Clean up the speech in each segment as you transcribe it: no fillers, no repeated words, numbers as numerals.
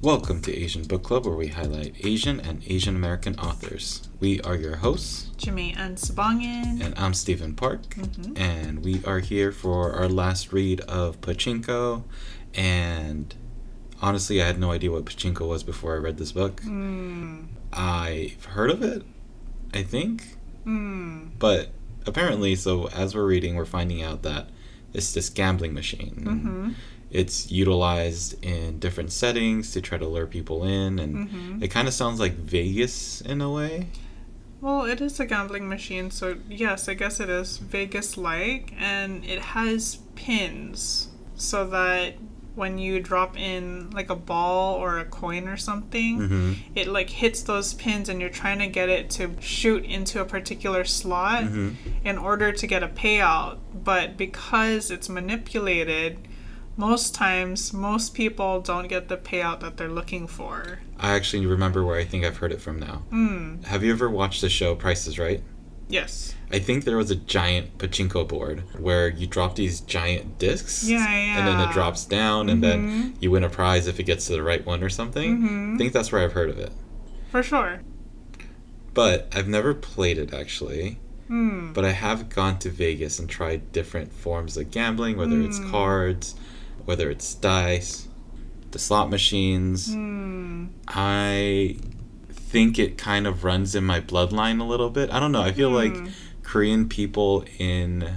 Welcome to Asian Book Club, where we highlight Asian and Asian American authors. We are your hosts, Jamae and Sabangan. and I'm Stephen Park, and we are here for our last read of Pachinko. And honestly, I had no idea what Pachinko was before I read this book. I've heard of it, I think, but apparently, so as we're reading, we're finding out that it's this gambling machine. It's utilized in different settings to try to lure people in, and it kind of sounds like Vegas in a way. Well, it is a gambling machine, so yes, I guess it is Vegas-like, and it has pins so that when you drop in like a ball or a coin or something, it like hits those pins and you're trying to get it to shoot into a particular slot in order to get a payout. But because it's manipulated, most times, most people don't get the payout that they're looking for. I actually remember where I think I've heard it from now. Have you ever watched the show Price is Right? Yes. I think there was a giant pachinko board where you drop these giant discs. Yeah. And then it drops down, and then you win a prize if it gets to the right one or something. I think that's where I've heard of it. For sure. But I've never played it, actually. But I have gone to Vegas and tried different forms of gambling, whether it's cards, whether it's dice, the slot machines. I think it kind of runs in my bloodline a little bit. I don't know. I feel like Korean people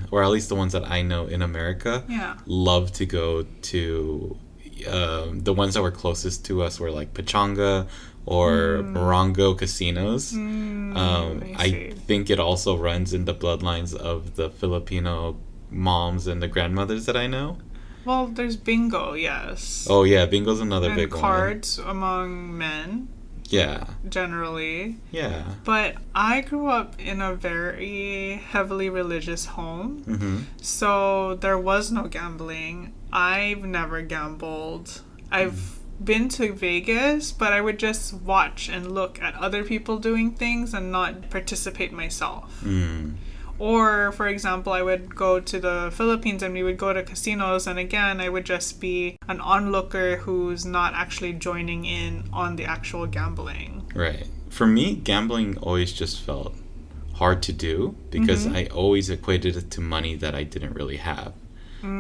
or at least the ones that I know in America, love to go to the ones that were closest to us were like Pachanga or Morongo casinos. I think it also runs in the bloodlines of the Filipino moms and the grandmothers that I know. Well, there's bingo, yes. Oh yeah, bingo's another and big one. cards among men. Yeah. Generally. Yeah. But I grew up in a very heavily religious home. So there was no gambling. I've never gambled. I've been to Vegas, but I would just watch and look at other people doing things and not participate myself. Or, for example, I would go to the Philippines and we would go to casinos, and again, I would just be an onlooker who's not actually joining in on the actual gambling. Right. For me, gambling always just felt hard to do because I always equated it to money that I didn't really have.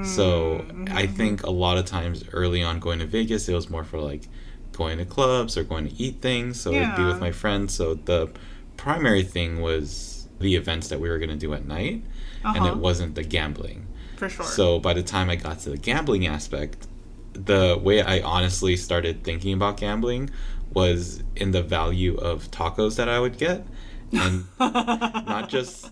So I think a lot of times early on going to Vegas, it was more for like going to clubs or going to eat things. So it'd be with my friends. So the primary thing was the events that we were going to do at night, and it wasn't the gambling. For sure. So by the time I got to the gambling aspect, the way I honestly started thinking about gambling was in the value of tacos that I would get, and not just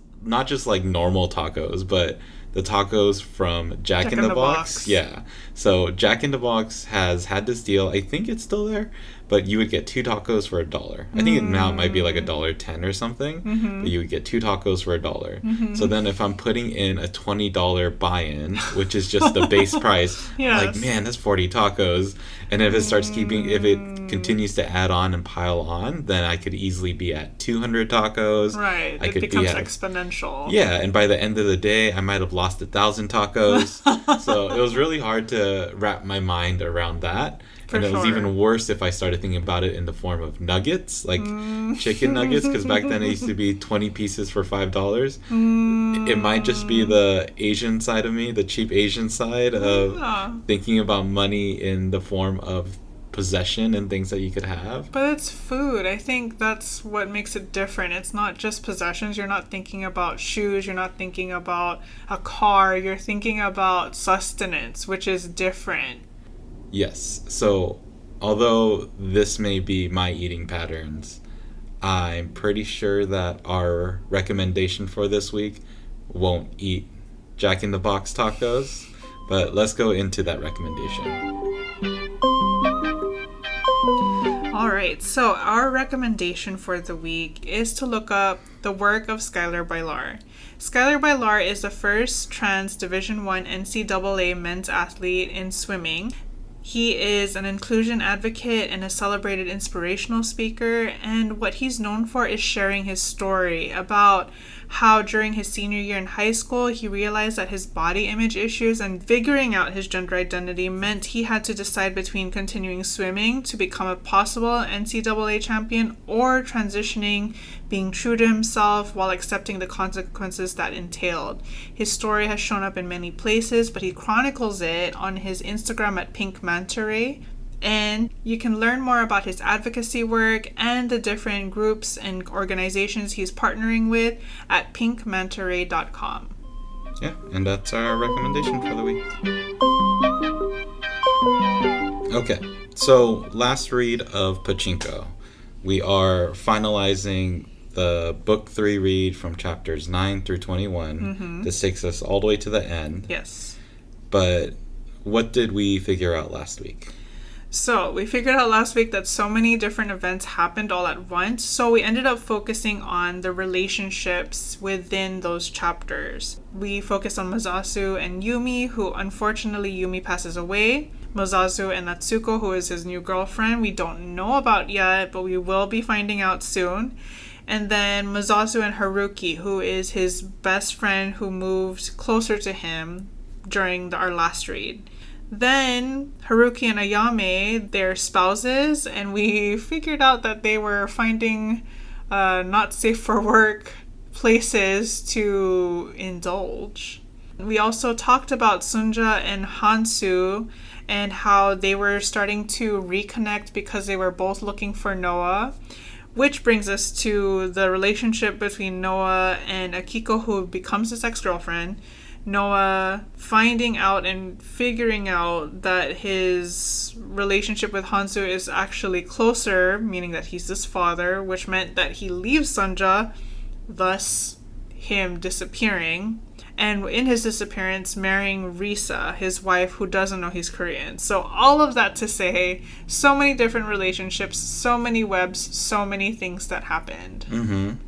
like normal tacos, but the tacos from Jack in the Box. Yeah. So Jack in the Box has had this deal. I think it's still there, but you would get 2 tacos for $1. I think now it might be like $1.10 or something, but you would get 2 tacos for $1. So then if I'm putting in a $20 buy-in, which is just the base price, like, man, that's 40 tacos. And if it continues to add on and pile on, then I could easily be at 200 tacos. Right. It becomes exponential. Yeah, and by the end of the day, I might have lost 1,000 tacos. So it was really hard to wrap my mind around that. And it was even worse if I started thinking about it in the form of nuggets, like chicken nuggets, because back then it used to be 20 pieces for $5. It might just be the Asian side of me, the cheap Asian side of thinking about money in the form of possession and things that you could have. But it's food. I think that's what makes it different. It's not just possessions. You're not thinking about shoes. You're not thinking about a car. You're thinking about sustenance, which is different. Yes. So, although this may be my eating patterns, I'm pretty sure that our recommendation for this week won't eat Jack in the Box tacos. But let's go into that recommendation. All right, so our recommendation for the week is to look up the work of Skylar Bailar. Skylar Bailar is the first trans Division I NCAA men's athlete in swimming. He is an inclusion advocate and a celebrated inspirational speaker, and what he's known for is sharing his story about how during his senior year in high school, he realized that his body image issues and figuring out his gender identity meant he had to decide between continuing swimming to become a possible NCAA champion or transitioning, being true to himself while accepting the consequences that entailed. His story has shown up in many places, but he chronicles it on his Instagram at Pink Manta Ray. And you can learn more about his advocacy work and the different groups and organizations he's partnering with at pinkmantaray.com. Yeah, and that's our recommendation for the week. Okay, so last read of Pachinko. We are finalizing the book 3 read from chapters 9 through 21. This takes us all the way to the end. Yes. But what did we figure out last week? So we figured out last week that so many different events happened all at once. So we ended up focusing on the relationships within those chapters. We focused on Masasu and Yumi, who unfortunately Yumi passes away. Masasu and Natsuko, who is his new girlfriend, we don't know about yet, but we will be finding out soon. And then Masasu and Haruki, who is his best friend who moved closer to him during our last read. Then Haruki and Ayame, they're spouses, and we figured out that they were finding not safe for work places to indulge. We also talked about Sunja and Hansu and how they were starting to reconnect because they were both looking for Noah, which brings us to the relationship between Noah and Akiko, who becomes his ex-girlfriend. Noah finding out and figuring out that his relationship with Hansu is actually closer, meaning that he's his father, which meant that he leaves Sunja, thus him disappearing. And in his disappearance, marrying Risa, his wife, who doesn't know he's Korean. So all of that to say, so many different relationships, so many webs, so many things that happened.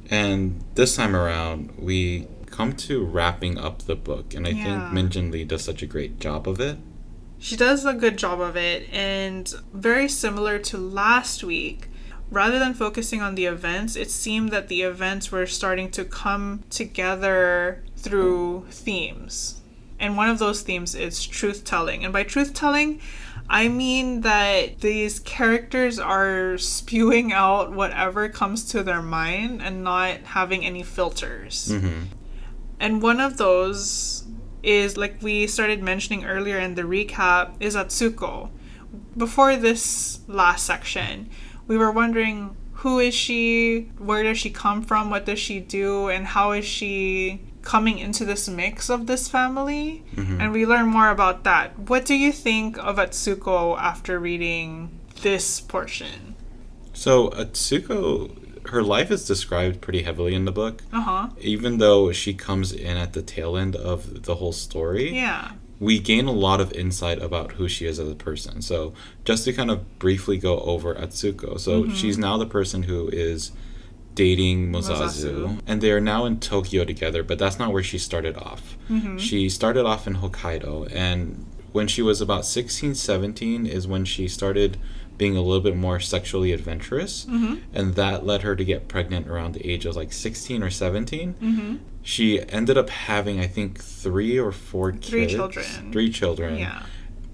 And this time around, we come to wrapping up the book, and I think Min Jin Lee does such a great job of it. She does a good job of it, and very similar to last week, rather than focusing on the events, it seemed that the events were starting to come together through themes. And one of those themes is truth-telling. And by truth-telling, I mean that these characters are spewing out whatever comes to their mind and not having any filters. And one of those is, like we started mentioning earlier in the recap, is Atsuko. Before this last section, we were wondering, who is she? Where does she come from? What does she do? And how is she coming into this mix of this family? And we learn more about that. What do you think of Atsuko after reading this portion? So Atsuko, her life is described pretty heavily in the book. Even though she comes in at the tail end of the whole story. We gain a lot of insight about who she is as a person. So just to kind of briefly go over Atsuko. So she's now the person who is dating Masasu. And they are now in Tokyo together, but that's not where she started off. She started off in Hokkaido, and when she was about 16, 17 is when she started being a little bit more sexually adventurous, and that led her to get pregnant around the age of like 16 or 17. She ended up having, I think, 3 or 4 kids. 3 children. 3 children.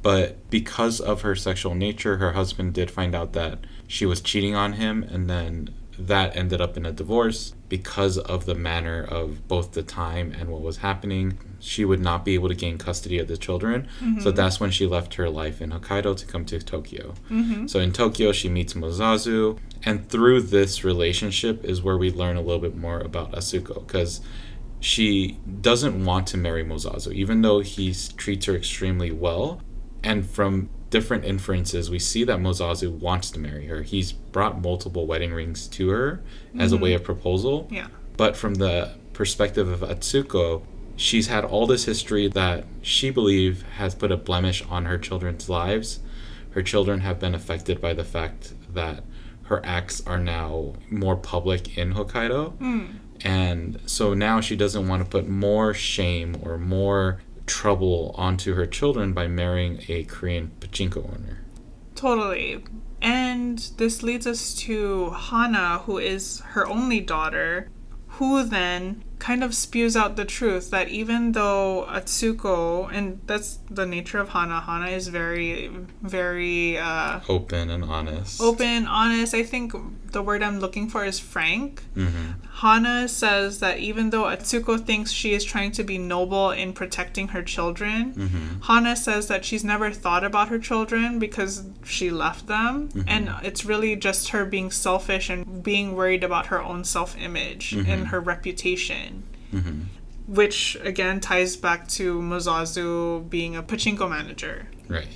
But because of her sexual nature, her husband did find out that she was cheating on him, and then that ended up in a divorce because of the manner of both the time and what was happening. She would not be able to gain custody of the children. So that's when she left her life in Hokkaido to come to Tokyo. So in Tokyo, she meets Masasu. And through this relationship is where we learn a little bit more about Asuko, because she doesn't want to marry Masasu, even though he treats her extremely well. And from different inferences, we see that Masasu wants to marry her. He's brought multiple wedding rings to her as a way of proposal. But from the perspective of Atsuko, she's had all this history that she believes has put a blemish on her children's lives. Her children have been affected by the fact that her acts are now more public in Hokkaido. And so now she doesn't want to put more shame or more trouble onto her children by marrying a Korean pachinko owner. Totally. And this leads us to Hana, who is her only daughter, who then kind of spews out the truth that even though Atsuko, and that's the nature of Hana is very, very open and honest. I think the word I'm looking for is frank. Hana says that even though Atsuko thinks she is trying to be noble in protecting her children, Hana says that she's never thought about her children because she left them, and it's really just her being selfish and being worried about her own self-image and her reputation. Which again ties back to Mozazu being a pachinko manager. Right.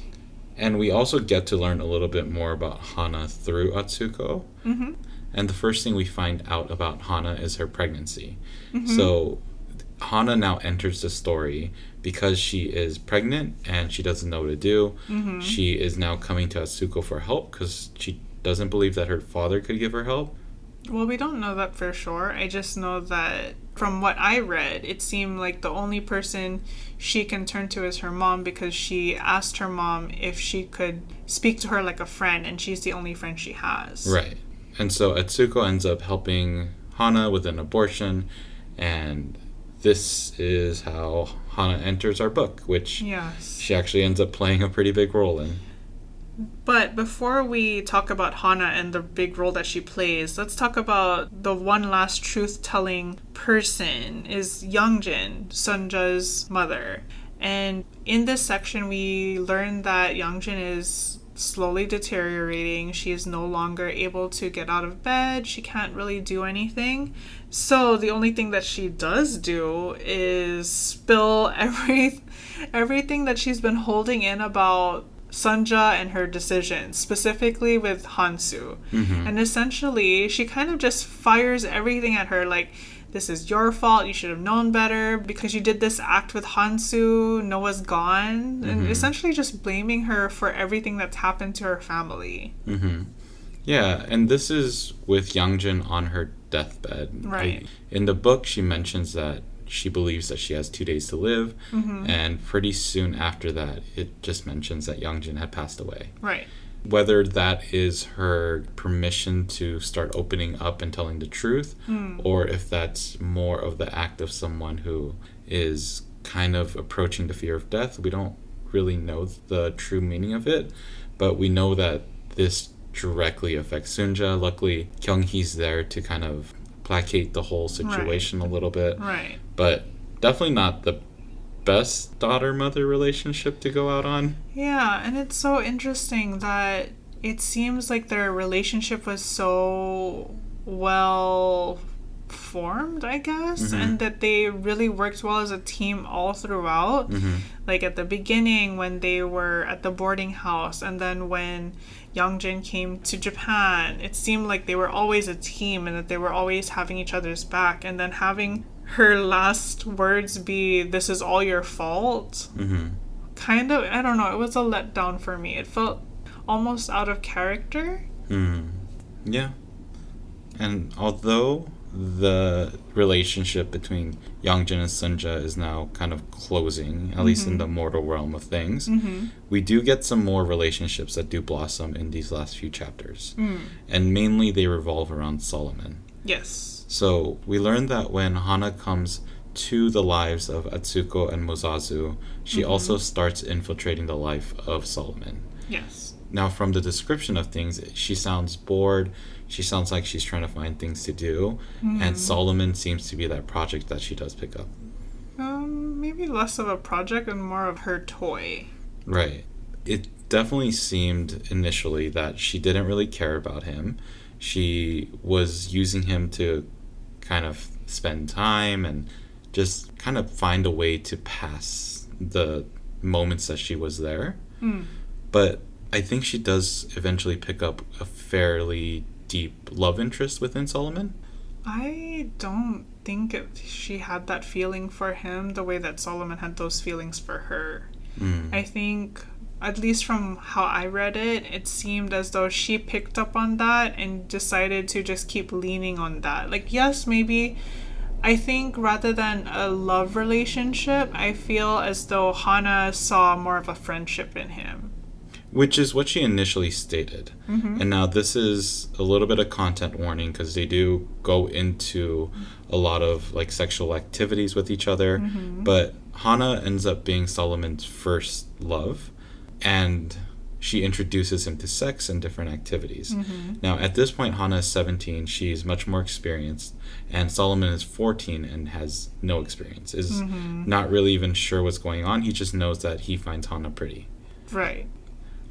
And we also get to learn a little bit more about Hana through Atsuko. And the first thing we find out about Hana is her pregnancy. So Hana now enters the story because she is pregnant and she doesn't know what to do. She is now coming to Atsuko for help because she doesn't believe that her father could give her help. Well, we don't know that for sure. I just know that from what I read, it seemed like the only person she can turn to is her mom, because she asked her mom if she could speak to her like a friend, and she's the only friend she has. Right. And so Atsuko ends up helping Hana with an abortion, and this is how Hana enters our book, which she actually ends up playing a pretty big role in. But before we talk about Hana and the big role that she plays, let's talk about the one last truth-telling person is Youngjin, Sunja's mother. And in this section, we learn that Youngjin is slowly deteriorating. She is no longer able to get out of bed. She can't really do anything. So the only thing that she does do is spill everything that she's been holding in about Sunja and her decisions, specifically with Hansu. And essentially, she kind of just fires everything at her, like, this is your fault, you should have known better, because you did this act with Hansu, Noah's gone, and essentially just blaming her for everything that's happened to her family. Yeah, and this is with Youngjin on her deathbed. Right. In the book, she mentions that she believes that she has 2 days to live, and pretty soon after that, it just mentions that Youngjin had passed away. Right. Whether that is her permission to start opening up and telling the truth, or if that's more of the act of someone who is kind of approaching the fear of death, we don't really know the true meaning of it, but we know that this directly affects Sunja. Luckily, Kyung-hee's there to kind of placate the whole situation a little bit. Right. But definitely not the best daughter-mother relationship to go out on. Yeah, and it's so interesting that it seems like their relationship was so well formed, I guess, and that they really worked well as a team all throughout. Like at the beginning when they were at the boarding house, and then when Youngjin came to Japan, it seemed like they were always a team and that they were always having each other's back, and then having her last words be, "This is all your fault," kind of, I don't know, it was a letdown for me. It felt almost out of character. Yeah. And although the relationship between Youngjin and Sunja is now kind of closing, at least in the mortal realm of things, we do get some more relationships that do blossom in these last few chapters. And mainly they revolve around Solomon. Yes. So we learned that when Hana comes to the lives of Atsuko and Mozazu, she also starts infiltrating the life of Solomon. Yes. Now, from the description of things, she sounds bored. She sounds like she's trying to find things to do. And Solomon seems to be that project that she does pick up. Maybe less of a project and more of her toy. Right. It definitely seemed initially that she didn't really care about him. She was using him to kind of spend time and just kind of find a way to pass the moments that she was there. But I think she does eventually pick up a fairly deep love interest within Solomon. I don't think she had that feeling for him the way that Solomon had those feelings for her. I think, at least from how I read it, it seemed as though she picked up on that and decided to just keep leaning on that. Like, yes, maybe, I think rather than a love relationship, I feel as though Hana saw more of a friendship in him. Which is what she initially stated. And now this is a little bit of content warning because they do go into a lot of like sexual activities with each other. But Hana ends up being Solomon's first love, and she introduces him to sex and different activities. Now, at this point, Hana is 17. She's much more experienced. And Solomon is 14 and has no experience, is not really even sure what's going on. He just knows that he finds Hana pretty. Right.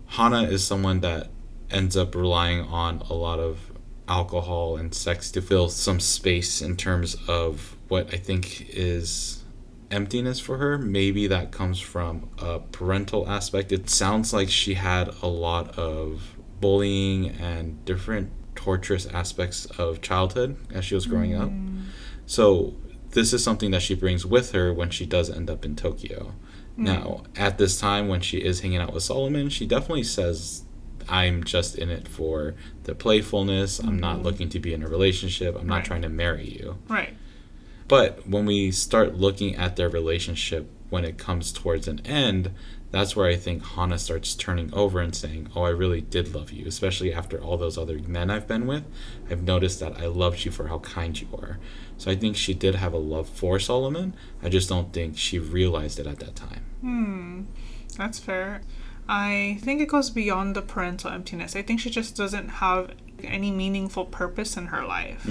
Hana is someone that ends up relying on a lot of alcohol and sex to fill some space in terms of what I think is emptiness for her. Maybe that comes from a parental aspect. It sounds like she had a lot of bullying and different torturous aspects of childhood as she was growing up. So this is something that she brings with her when she does end up in Tokyo. Now, at this time when she is hanging out with Solomon, she definitely says, I'm just in it for the playfulness. I'm not looking to be in a relationship. I'm not trying to marry you. Right. But when we start looking at their relationship when it comes towards an end, that's where I think Hana starts turning over and saying, oh, I really did love you, especially after all those other men I've been with. I've noticed that I loved you for how kind you are. So I think she did have a love for Solomon. I just don't think she realized it at that time. That's fair. I think it goes beyond the parental emptiness. I think she just doesn't have any meaningful purpose in her life.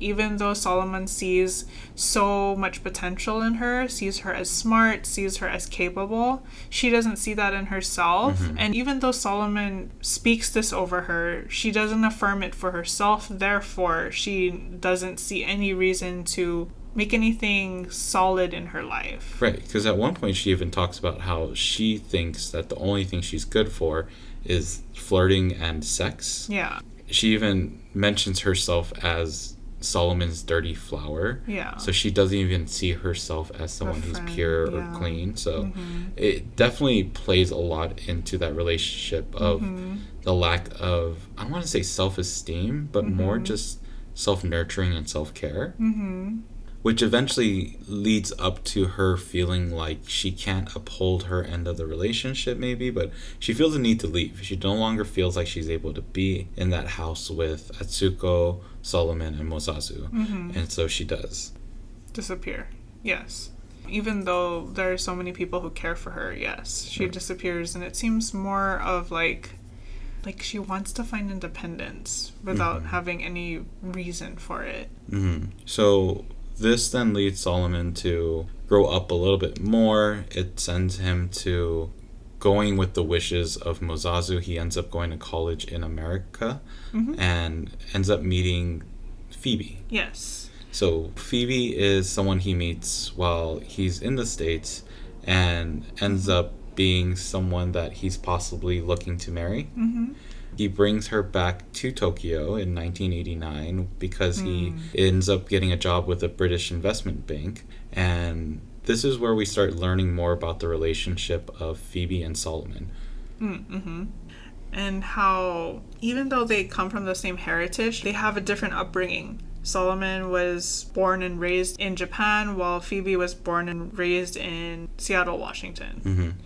Even though Solomon sees so much potential in her, sees her as smart, sees her as capable, she doesn't see that in herself. And even though Solomon speaks this over her, she doesn't affirm it for herself. Therefore, she doesn't see any reason to make anything solid in her life. Right, because at one point she even talks about how she thinks that the only thing she's good for is flirting and sex. Yeah. She even mentions herself as Solomon's dirty flower. Yeah. So she doesn't even see herself as someone who's pure or clean. So it definitely plays a lot into that relationship of the lack of, I don't want to say self-esteem, but more just self-nurturing and self-care. Which eventually leads up to her feeling like she can't uphold her end of the relationship, maybe, but she feels the need to leave. She no longer feels like she's able to be in that house with Atsuko, Solomon, and Mosasu. And so she does. Disappear. Yes. Even though there are so many people who care for her, yes. She disappears, and it seems more of like she wants to find independence without having any reason for it. So this then leads Solomon to grow up a little bit more. It sends him to going with the wishes of Mosasu. He ends up going to college in America and ends up meeting Phoebe. Yes. So Phoebe is someone he meets while he's in the States and ends up being someone that he's possibly looking to marry. He brings her back to Tokyo in 1989 because he ends up getting a job with a British investment bank. And this is where we start learning more about the relationship of Phoebe and Solomon. And how, even though they come from the same heritage, they have a different upbringing. Solomon was born and raised in Japan, while Phoebe was born and raised in Seattle, Washington.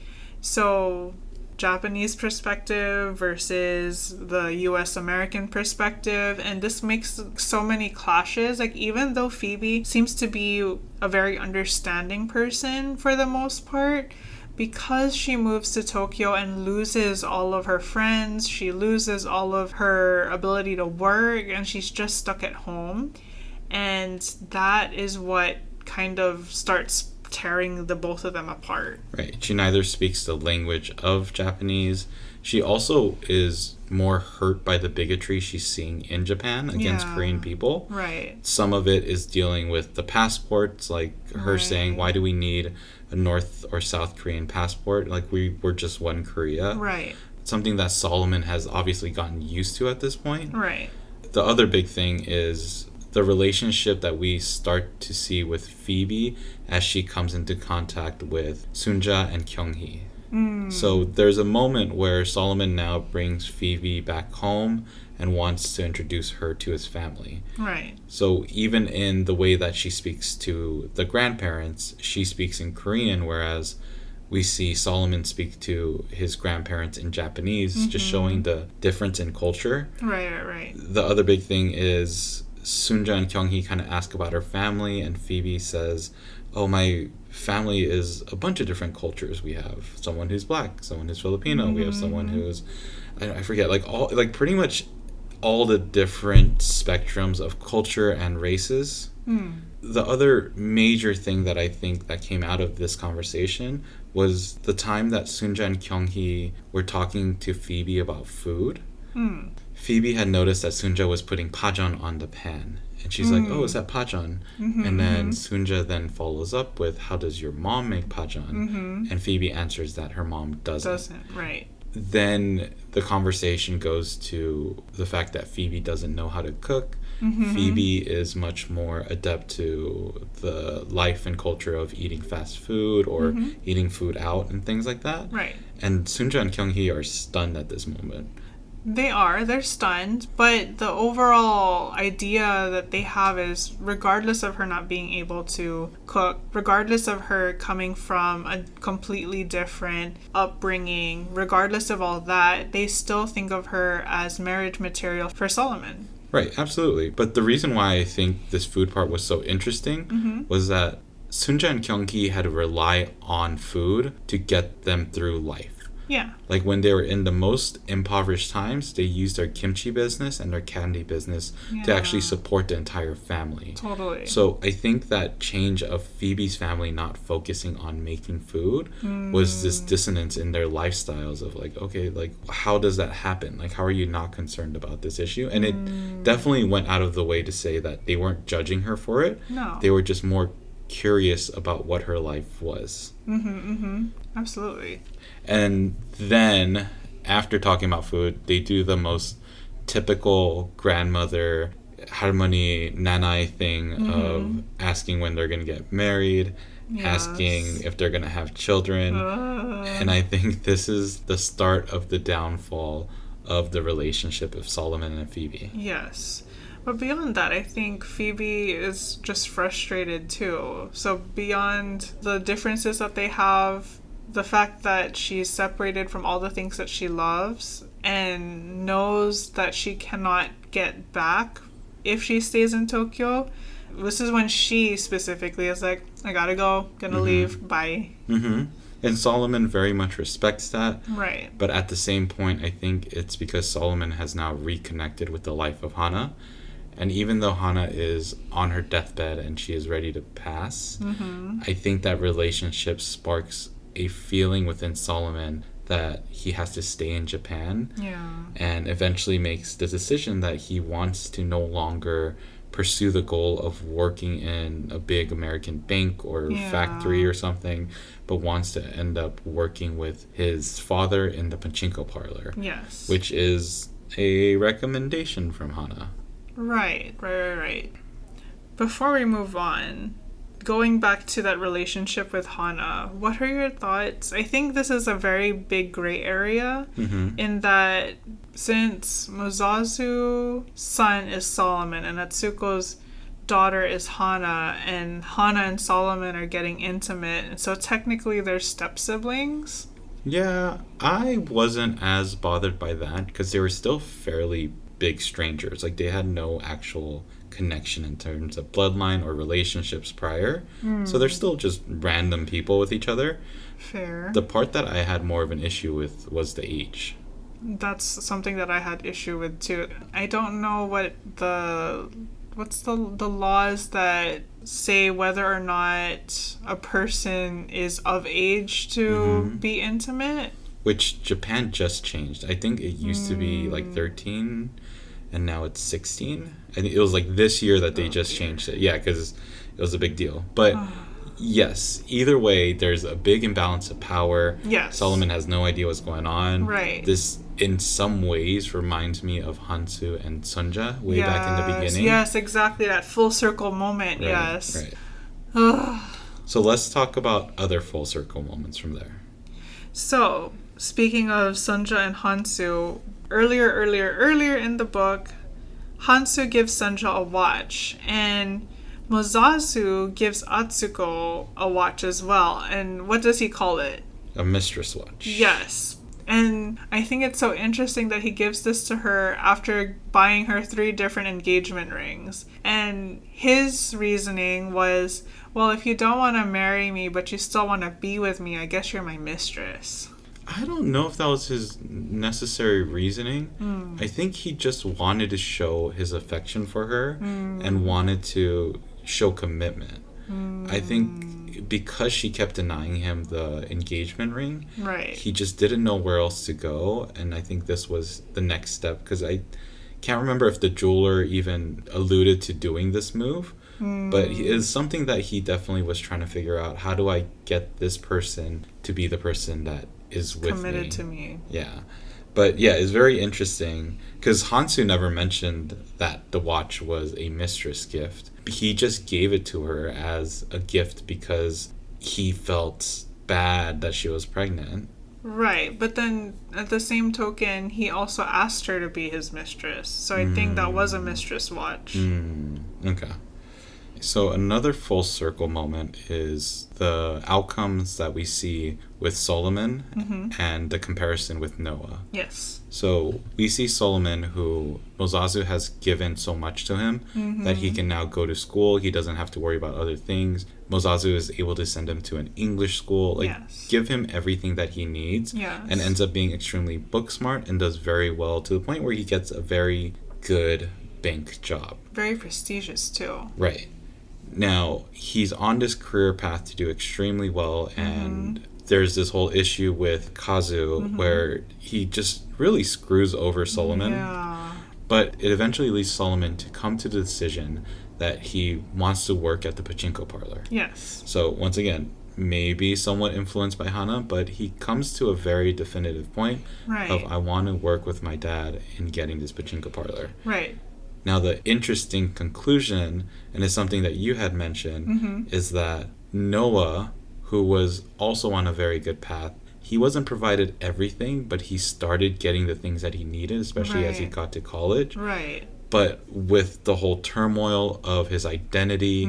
So Japanese perspective versus the US American perspective, and this makes so many clashes. Like, even though Phoebe seems to be a very understanding person for the most part, because she moves to Tokyo and loses all of her friends, she loses all of her ability to work, and she's just stuck at home. And that is what kind of starts tearing the both of them apart. Right. She neither speaks the language of Japanese. She also is more hurt by the bigotry she's seeing in Japan against Korean people. Right. Some of it is dealing with the passports, like her saying, why do we need a North or South Korean passport? Like, we're just one Korea. Right. Something that Solomon has obviously gotten used to at this point. Right. The other big thing is the relationship that we start to see with Phoebe as she comes into contact with Sunja and Kyunghee. So there's a moment where Solomon now brings Phoebe back home and wants to introduce her to his family. Right. So even in the way that she speaks to the grandparents, she speaks in Korean, whereas we see Solomon speak to his grandparents in Japanese, just showing the difference in culture. Right. The other big thing is Sunja and Kyunghee kind of ask about her family, and Phoebe says, oh, my family is a bunch of different cultures. We have someone who's black, someone who's Filipino, we have someone who's, I forget, like all, like pretty much all the different spectrums of culture and races. The other major thing that I think that came out of this conversation was the time that Sunja and Kyunghee were talking to Phoebe about food. Phoebe had noticed that Sunja was putting pajeon on the pan. And she's like, oh, is that pajeon? And then Sunja then follows up with, how does your mom make pajeon? And Phoebe answers that her mom doesn't. Right. Then the conversation goes to the fact that Phoebe doesn't know how to cook. Phoebe is much more adept to the life and culture of eating fast food or eating food out and things like that. Right. And Sunja and Kyunghee are stunned at this moment. They're stunned, but the overall idea that they have is, regardless of her not being able to cook, regardless of her coming from a completely different upbringing, regardless of all that, they still think of her as marriage material for Solomon. Right, absolutely. But the reason why I think this food part was so interesting was that Sunja and Kyunghee had to rely on food to get them through life. Yeah. Like when they were in the most impoverished times, they used their kimchi business and their candy business to actually support the entire family. Totally. So I think that change of Phoebe's family not focusing on making food was this dissonance in their lifestyles of like, okay, like how does that happen? Like how are you not concerned about this issue? And it definitely went out of the way to say that they weren't judging her for it. No. They were just more curious about what her life was. Absolutely. And then, after talking about food, they do the most typical grandmother harmony nanai thing of asking when they're going to get married, asking if they're going to have children. And I think this is the start of the downfall of the relationship of Solomon and Phoebe. Yes. But beyond that, I think Phoebe is just frustrated too. So beyond the differences that they have, the fact that she's separated from all the things that she loves and knows that she cannot get back if she stays in Tokyo, this is when she specifically is like, I gotta go, gonna leave, bye. And Solomon very much respects that. Right. But at the same point, I think it's because Solomon has now reconnected with the life of Hana. And even though Hana is on her deathbed and she is ready to pass, I think that relationship sparks a feeling within Solomon that he has to stay in Japan. And eventually makes the decision that he wants to no longer pursue the goal of working in a big American bank or factory or something, but wants to end up working with his father in the Pachinko parlor. Yes. Which is a recommendation from Hana. Right. Before we move on, going back to that relationship with Hana, what are your thoughts? I think this is a very big gray area in that since Musazu's son is Solomon and Atsuko's daughter is Hana, and Hana and Solomon are getting intimate, and so technically they're step-siblings. Yeah, I wasn't as bothered by that because they were still fairly big strangers. Like they had no actual connection in terms of bloodline or relationships prior. So they're still just random people with each other. Fair. The part that I had more of an issue with was the age. That's something that I had issue with too. I don't know what's the laws that say whether or not a person is of age to be intimate. Which Japan just changed. I think it used to be like 13 and now it's 16. I think it was like this year that they just changed it. Yeah, because it was a big deal. But yes, either way, there's a big imbalance of power. Yes. Solomon has no idea what's going on. Right. This, in some ways, reminds me of Hansu and Sunja way back in the beginning. Yes, exactly. That full circle moment. Right, yes. Right. So let's talk about other full circle moments from there. So, speaking of Sunja and Hansu, earlier in the book, Hansu gives Sunja a watch, and Musazu gives Atsuko a watch as well. And what does he call it? A mistress watch. Yes. And I think it's so interesting that he gives this to her after buying her 3 different engagement rings. And his reasoning was, well, if you don't want to marry me, but you still want to be with me, I guess you're my mistress. I don't know if that was his necessary reasoning. I think he just wanted to show his affection for her and wanted to show commitment. I think because she kept denying him the engagement ring, he just didn't know where else to go. And I think this was the next step, because I can't remember if the jeweler even alluded to doing this move. But it's something that he definitely was trying to figure out. How do I get this person to be the person that is with committed me? to me. Yeah. But yeah, it's very interesting because Hansu never mentioned that the watch was a mistress gift. He just gave it to her as a gift because he felt bad that she was pregnant. Right, but then at the same token, he also asked her to be his mistress. So I think that was a mistress watch. Okay. So another full circle moment is the outcomes that we see with Solomon and the comparison with Noah. Yes. So we see Solomon, who Mozazu has given so much to him that he can now go to school. He doesn't have to worry about other things. Mozazu is able to send him to an English school, give him everything that he needs, and ends up being extremely book smart and does very well to the point where he gets a very good bank job. Very prestigious too. Right. Now, he's on this career path to do extremely well, and there's this whole issue with Kazu where he just really screws over Solomon. Yeah. But it eventually leads Solomon to come to the decision that he wants to work at the Pachinko parlor. Yes. So, once again, maybe somewhat influenced by Hana, but he comes to a very definitive point of, I want to work with my dad in getting this Pachinko parlor. Right. Now, the interesting conclusion, and it's something that you had mentioned, is that Noah, who was also on a very good path, he wasn't provided everything, but he started getting the things that he needed, especially as he got to college. Right. But with the whole turmoil of his identity,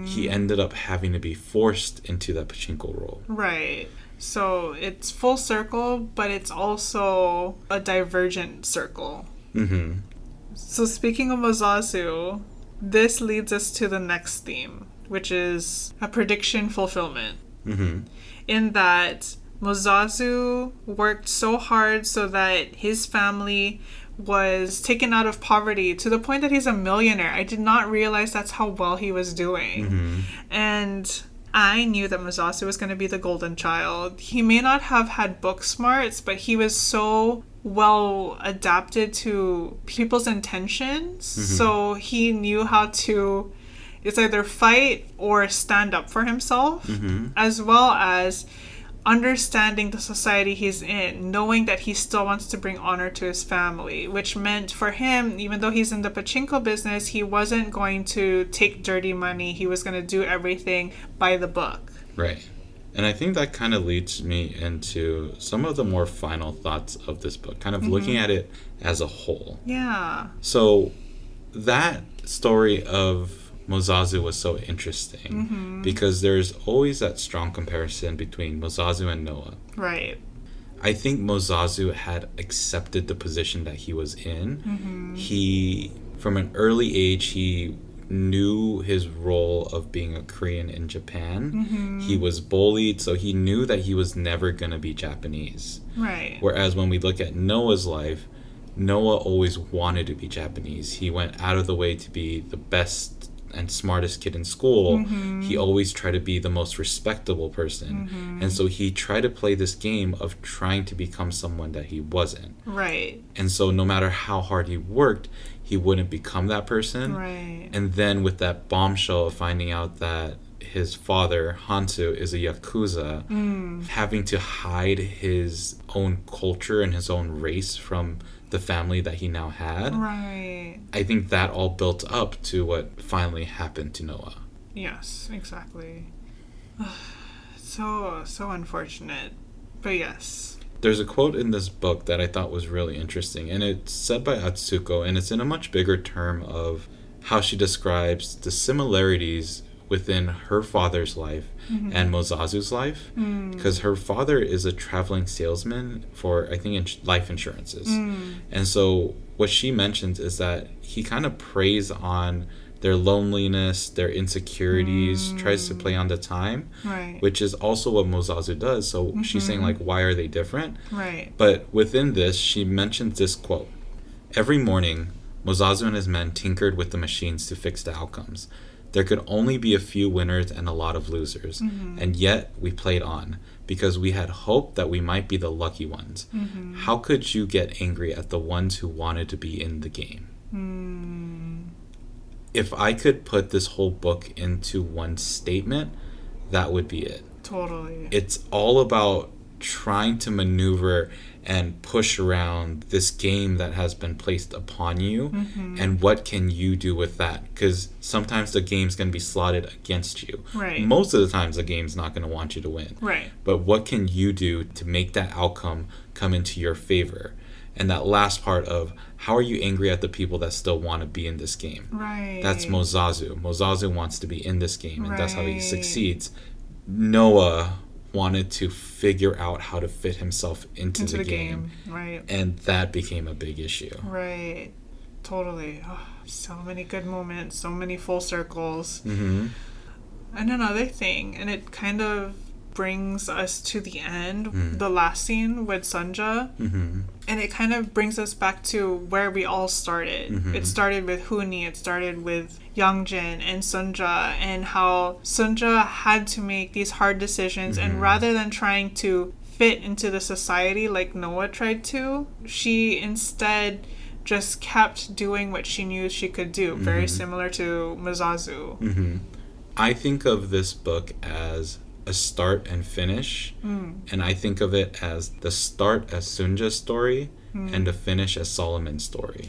he ended up having to be forced into that Pachinko role. Right. So it's full circle, but it's also a divergent circle. So speaking of Mozazu, this leads us to the next theme, which is a prediction fulfillment. In that Mozazu worked so hard so that his family was taken out of poverty to the point that he's a millionaire. I did not realize that's how well he was doing. And I knew that Mozazu was going to be the golden child. He may not have had book smarts, but he was so well adapted to people's intentions. So he knew how to, it's either fight or stand up for himself, as well as understanding the society he's in, knowing that he still wants to bring honor to his family, which meant for him, even though he's in the pachinko business, he wasn't going to take dirty money. He was going to do everything by the book. Right. And I think that kind of leads me into some of the more final thoughts of this book, kind of looking at it as a whole. Yeah. So that story of Mozazu was so interesting because there's always that strong comparison between Mozazu and Noah. Right. I think Mozazu had accepted the position that he was in. He, from an early age, he knew his role of being a Korean in Japan. He was bullied, so he knew that he was never going to be Japanese. Right. Whereas when we look at Noah's life, Noah always wanted to be Japanese. He went out of the way to be the best and smartest kid in school. He always tried to be the most respectable person. And so he tried to play this game of trying to become someone that he wasn't. Right. And so no matter how hard he worked, he wouldn't become that person. Right. And then with that bombshell of finding out that his father, Hansu, is a Yakuza, having to hide his own culture and his own race from the family that he now had. Right. I think that all built up to what finally happened to Noah. Yes, exactly. So unfortunate. But yes. There's a quote in this book that I thought was really interesting, and it's said by Atsuko, and it's in a much bigger term of how she describes the similarities within her father's life and Mozazu's life, because her father is a traveling salesman for, I think, life insurances. And so what she mentions is that he kind of preys on their loneliness, their insecurities, tries to play on the time, Right. which is also what Mozazu does. So she's saying, like, why are they different? Right. But within this, she mentions this quote: "Every morning, Mozazu and his men tinkered with the machines to fix the outcomes. There could only be a few winners and a lot of losers, and yet we played on, because we had hope that we might be the lucky ones. How could you get angry at the ones who wanted to be in the game?" If I could put this whole book into one statement, that would be it. Totally. It's all about trying to maneuver and push around this game that has been placed upon you, and what can you do with that? Because sometimes the game's going to be slotted against you. Right. Most of the times the game's not going to want you to win. Right. But what can you do to make that outcome come into your favor? And that last part of, how are you angry at the people that still want to be in this game? Right. That's Mozazu. Mozazu wants to be in this game, and that's how he Right. succeeds. Noah wanted to figure out how to fit himself into the game. Right. And that became a big issue. Right. Totally. Oh, so many good moments, so many full circles. Mm-hmm. And another thing, and it kind of brings us to the end, Mm. the last scene with Sunja. Mm-hmm. And it kind of brings us back to where we all started. Mhm. It started with Huni, it started with Youngjin and Sunja, and how Sunja had to make these hard decisions, and rather than trying to fit into the society like Noah tried to, she instead just kept doing what she knew she could do, very similar to Mozazu. Mm-hmm. I think of this book as a start and finish, and I think of it as the start as Sunja's story and the finish as Solomon's story.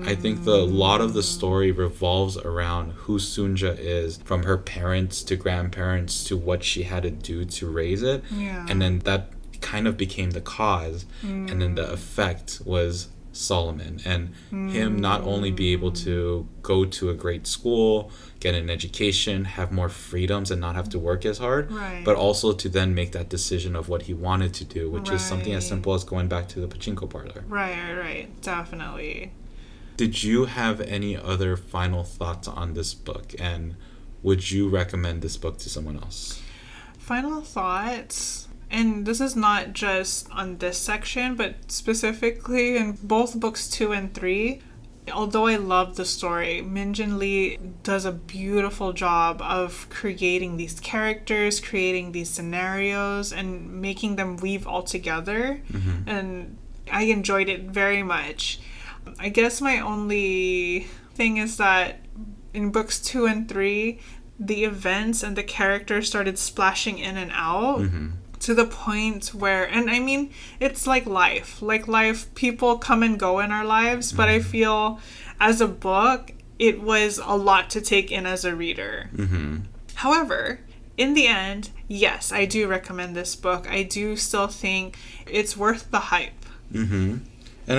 I think a lot of the story revolves around who Sunja is, from her parents to grandparents to what she had to do to raise it, Yeah. and then that kind of became the cause, and then the effect was Solomon, and him not only be able to go to a great school, get an education, have more freedoms and not have to work as hard, Right. but also to then make that decision of what he wanted to do, which is something as Right. simple as going back to the Pachinko parlor. Right, definitely. Did you have any other final thoughts on this book, and would you recommend this book to someone else? Final thoughts, and this is not just on this section, but specifically in both books 2 and 3. Although I love the story, Min Jin Lee does a beautiful job of creating these characters, creating these scenarios, and making them weave all together. And I enjoyed it very much. I guess my only thing is that in books 2 and 3, the events and the characters started splashing in and out. To the point where, and I mean, it's like life, people come and go in our lives, but I feel as a book, it was a lot to take in as a reader. However, in the end, yes, I do recommend this book. I do still think it's worth the hype. And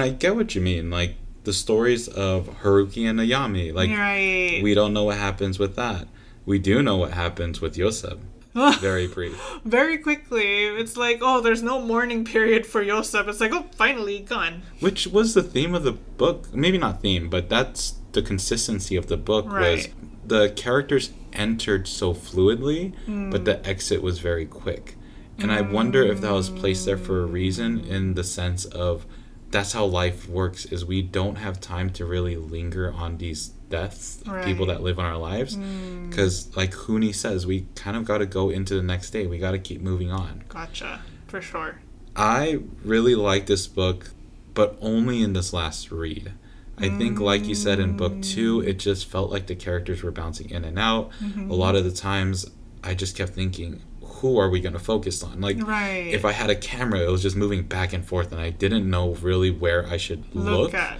I get what you mean, like the stories of Haruki and Ayami, like Right. we don't know what happens with that. We do know what happens with Yosef. Very brief. Very quickly, it's like, oh, there's no mourning period for Yosef. It's like, oh, finally, gone. Which was the theme of the book. Maybe not theme, but that's the consistency of the book. Right. Was the characters entered so fluidly, but the exit was very quick. And I wonder if that was placed there for a reason, in the sense of that's how life works, is we don't have time to really linger on these deaths, people that live in our lives. Because like Huni says, we kind of got to go into the next day. We got to keep moving on. Gotcha. For sure. I really like this book, but only in this last read. I think, like you said, in book 2, it just felt like the characters were bouncing in and out. A lot of the times, I just kept thinking, who are we going to focus on? Like, Right. if I had a camera, it was just moving back and forth, and I didn't know really where I should look. At.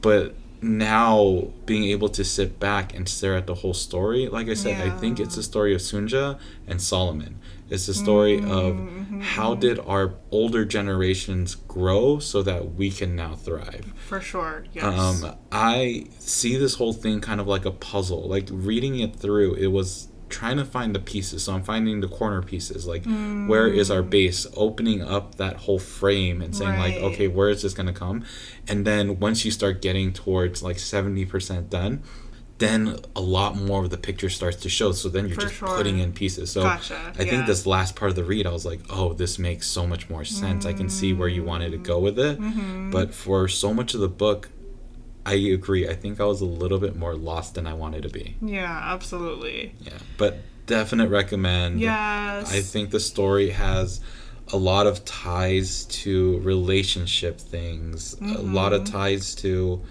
But now being able to sit back and stare at the whole story, like I said, I think it's a story of Sunja and Solomon. It's a story of how did our older generations grow so that we can now thrive. For sure, yes. I see this whole thing kind of like a puzzle. Like, reading it through, it was trying to find the pieces. So I'm finding the corner pieces. Like, where is our base? Opening up that whole frame and saying, like, okay, where is this going to come? And then once you start getting towards like 70% done, then a lot more of the picture starts to show. So then you're just putting in pieces. So I think this last part of the read, I was like, oh, this makes so much more sense. I can see where you wanted to go with it. But for so much of the book, I agree. I think I was a little bit more lost than I wanted to be. Yeah, absolutely. Yeah, but definite recommend. Yes. I think the story has a lot of ties to relationship things, a lot of ties to,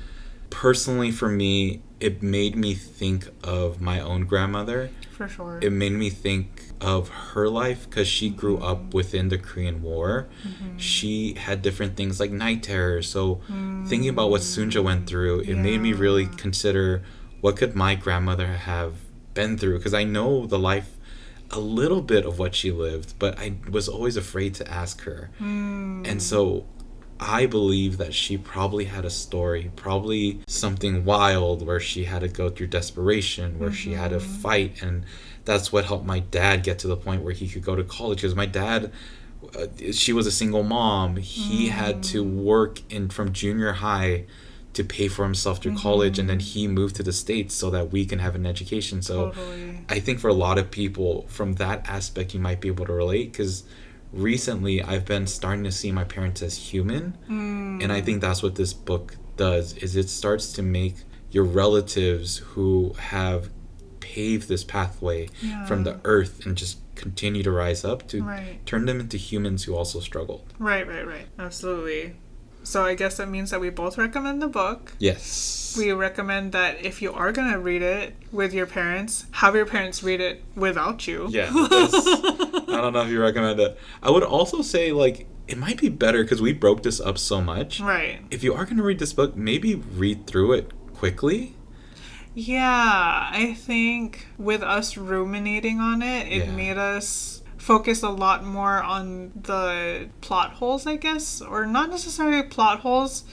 personally for me, it made me think of my own grandmother. For sure. It made me think of her life because she grew up within the Korean War. She had different things like night terrors. So thinking about what Sunja went through, it made me really consider what could my grandmother have been through, because I know the life, a little bit of what she lived, but I was always afraid to ask her. And so I believe that she probably had a story, probably something wild where she had to go through desperation, where she had to fight, and that's what helped my dad get to the point where he could go to college. Because my dad, she was a single mom. He had to work from junior high to pay for himself through college, and then he moved to the States so that we can have an education. So I think for a lot of people, from that aspect, you might be able to relate, because recently I've been starting to see my parents as human, and I think that's what this book does, is it starts to make your relatives who have paved this pathway from the earth and just continue to rise up, to turn them into humans who also struggled. Right. Absolutely. So I guess that means that we both recommend the book. Yes. We recommend that if you are going to read it with your parents, have your parents read it without you. Yeah. I don't know if you recommend it. I would also say, like, it might be better, because we broke this up so much. Right. If you are going to read this book, maybe read through it quickly. Yeah, I think with us ruminating on it, it made us focus a lot more on the plot holes, I guess, or not necessarily plot holes.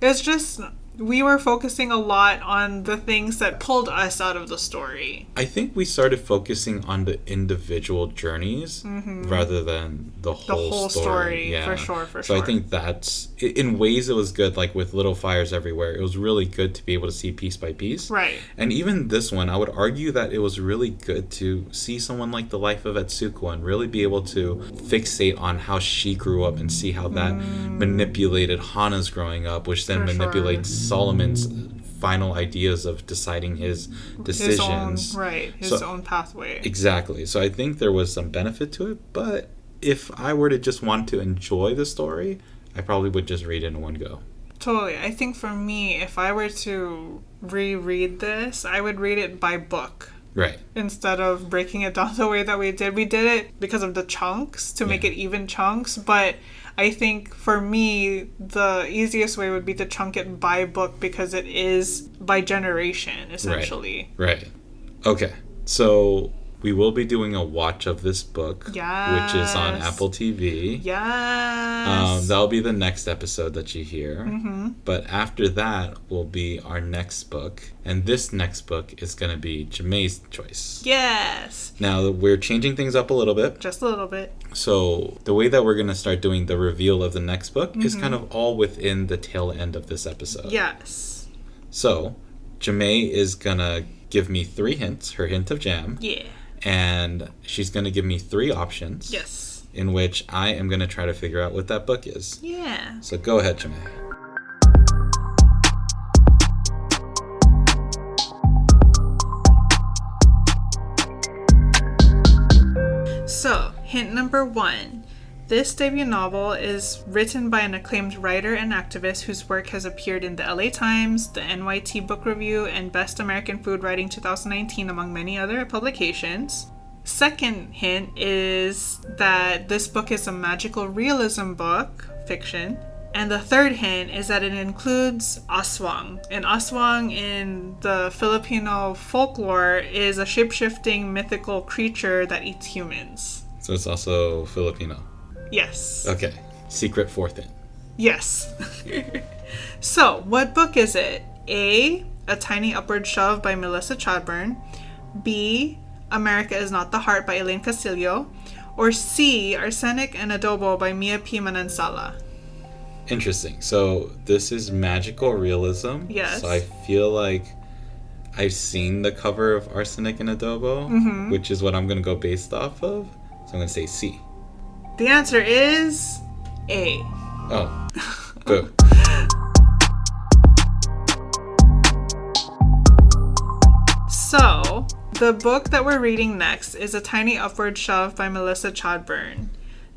It's just we were focusing a lot on the things that pulled us out of the story. I think we started focusing on the individual journeys rather than the whole story. Yeah. For sure. So I think that's, in ways it was good, like with Little Fires Everywhere. It was really good to be able to see piece by piece. Right. And even this one, I would argue that it was really good to see someone like the life of Etsuko and really be able to fixate on how she grew up and see how that manipulated Hana's growing up, which then manipulates Solomon's final ideas of deciding his decisions. His own pathway. Exactly. So I think there was some benefit to it, but if I were to just want to enjoy the story, I probably would just read it in one go. Totally. I think for me, if I were to reread this, I would read it by book. Right. Instead of breaking it down the way that we did. We did it because of the chunks, to make it even chunks, but I think for me, the easiest way would be to chunk it by book, because it is by generation, essentially. Right. Okay. So we will be doing a watch of this book, which is on Apple TV. Yes. That'll be the next episode that you hear. But after that will be our next book. And this next book is going to be Jamae's choice. Yes. Now, we're changing things up a little bit. Just a little bit. So the way that we're going to start doing the reveal of the next book is kind of all within the tail end of this episode. Yes. So Jamae is going to give me 3 hints, her hint of jam. Yeah. And she's going to give me 3 options. Yes. In which I am going to try to figure out what that book is. Yeah. So go ahead, Jamae. So, hint number 1. This debut novel is written by an acclaimed writer and activist whose work has appeared in the LA Times, the NYT Book Review, and Best American Food Writing 2019, among many other publications. Second hint is that this book is a magical realism book, fiction, And the third hint is that it includes aswang. And aswang in the Filipino folklore is a shape-shifting mythical creature that eats humans. So it's also Filipino. Yes. Okay. Secret fourth hint. Yes. So, what book is it? A Tiny Upward Shove by Melissa Chadbourne. B, America is Not the Heart by Elaine Castillo. Or C, Arsenic and Adobo by Mia P. Manansala. Interesting. So this is magical realism. Yes. So I feel like I've seen the cover of Arsenic and Adobo, which is what I'm going to go based off of. So I'm going to say C. The answer is A. Oh. Boo. So, the book that we're reading next is A Tiny Upward Shove by Melissa Chadbourne,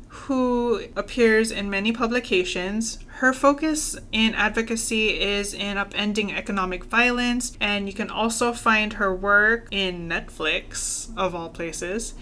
who appears in many publications. Her focus in advocacy is in upending economic violence, and you can also find her work in Netflix, of all places.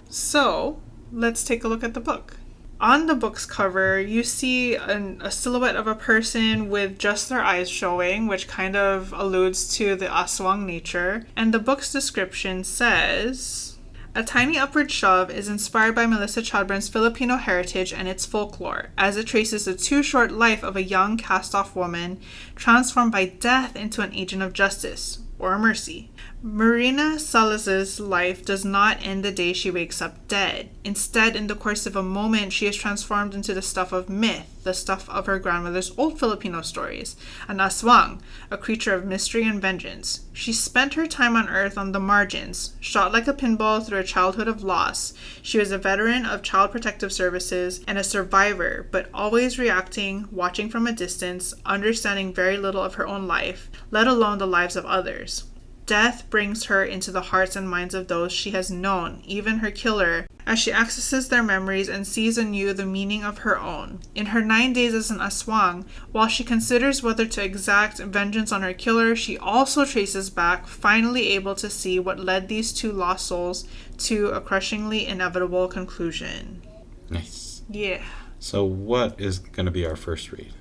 So, let's take a look at the book. On the book's cover, you see a silhouette of a person with just their eyes showing, which kind of alludes to the aswang nature. And the book's description says, A Tiny Upward Shove is inspired by Melissa Chadbourne's Filipino heritage and its folklore, as it traces the too short life of a young cast-off woman transformed by death into an agent of justice, or mercy. Marina Salas's life does not end the day she wakes up dead. Instead, in the course of a moment, she is transformed into the stuff of myth, the stuff of her grandmother's old Filipino stories, an aswang, a creature of mystery and vengeance. She spent her time on Earth on the margins, shot like a pinball through a childhood of loss. She was a veteran of Child Protective Services and a survivor, but always reacting, watching from a distance, understanding very little of her own life, let alone the lives of others. Death brings her into the hearts and minds of those she has known, even her killer, as she accesses their memories and sees anew the meaning of her own. In her 9 days as an aswang, while she considers whether to exact vengeance on her killer, she also traces back, finally able to see what led these two lost souls to a crushingly inevitable conclusion. Nice. Yeah. So what is going to be our first read?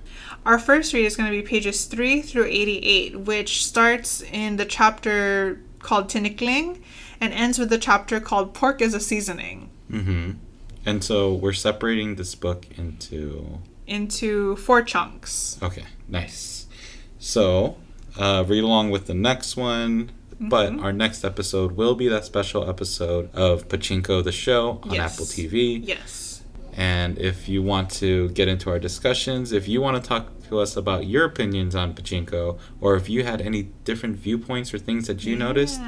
Our first read is going to be pages 3 through 88, which starts in the chapter called Tinikling and ends with the chapter called Pork is a Seasoning. Mm-hmm. And so we're separating this book into 4 chunks. Okay, nice. So read along with the next one, but our next episode will be that special episode of Pachinko the Show on Apple TV. Yes. And if you want to get into our discussions, if you want to talk to us about your opinions on Pachinko, or if you had any different viewpoints or things that you noticed,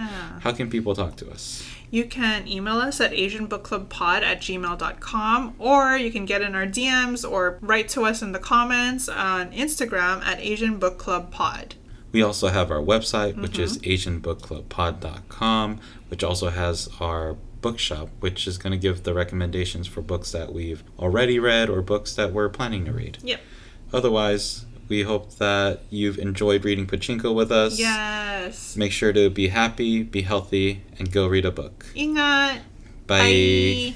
how can people talk to us? You can email us at asianbookclubpod@gmail.com, or you can get in our DMs or write to us in the comments on Instagram at asianbookclubpod. We also have our website, which is asianbookclubpod.com, which also has our bookshop, which is going to give the recommendations for books that we've already read or books that we're planning to read. Yep. Otherwise, we hope that you've enjoyed reading Pachinko with us. Yes. Make sure to be happy, be healthy, and go read a book. Ingat. Bye.